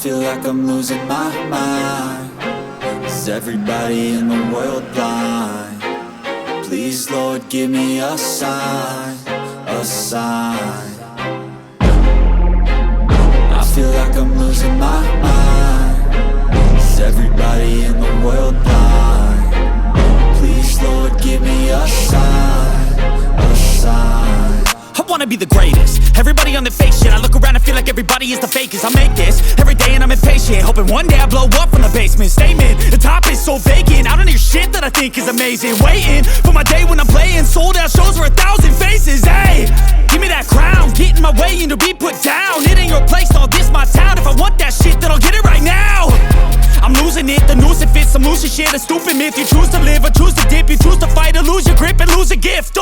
feel like I'm losing my mind. Is everybody in the world blind? Please, Lord, give me a sign, a sign. I feel like I'm losing my mind. Is everybody in the world blind? Please, Lord, give me a sign, a sign. I wanna be the greatest. Everybody on the fake shit. I look around and feel like everybody is the fakest. I make this every day and I'm impatient, hoping one day I blow up from the basement. Statement, the top is so vacant. I don't hear shit that I think is amazing. Waiting for my day when I'm playing sold out shows for 1,000 faces. Hey, give me that crown, get in my way and to be put down. It ain't your place, no, this my town. If I want that shit, then I'll get it right now. I'm losing it, the noose it fits, some losing shit, a stupid myth. You choose to live or choose to dip, you choose to fight or lose your grip and lose a gift.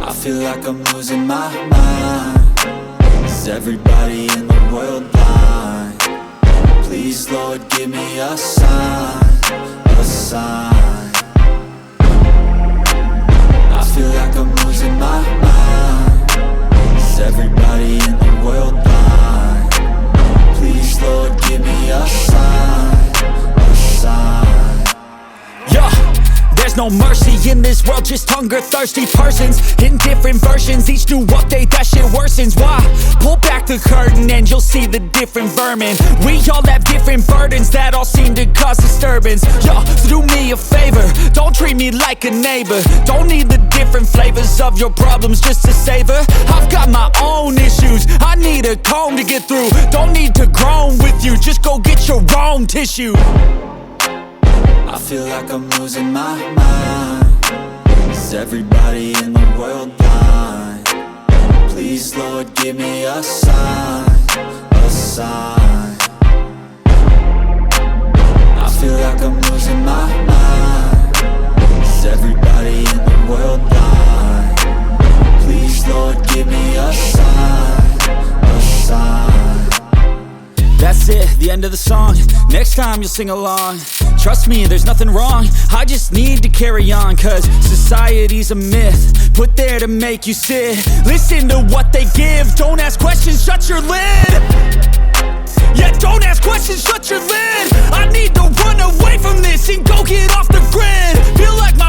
I feel like I'm losing my mind. Is everybody in the world blind? Please, Lord, give me a sign, a sign. I feel like I'm losing my mind. Is everybody in the world blind? Please, Lord, give me a sign, a sign. Yeah. There's no mercy in this world, just hunger-thirsty persons in different versions. Each new update, that shit worsens. Why? Pull back the curtain and you'll see the different vermin. We all have different burdens that all seem to cause disturbance. Yo, so do me a favor, don't treat me like a neighbor. Don't need the different flavors of your problems just to savor. I've got my own issues, I need a comb to get through. Don't need to groan with you, just go get your own tissue. I feel like I'm losing my mind. Is everybody in the world blind? Please, Lord, give me a sign, a sign. I feel like I'm losing my mind. Is everybody in the world blind? Please, Lord, give me a sign, a sign. That's it, the end of the song. Next time you'll sing along. Trust me, there's nothing wrong. I just need to carry on, cause society's a myth put there to make you sit. Listen to what they give. Don't ask questions, shut your lid. Yeah, don't ask questions, shut your lid. I need to run away from this and go get off the grid. Feel like my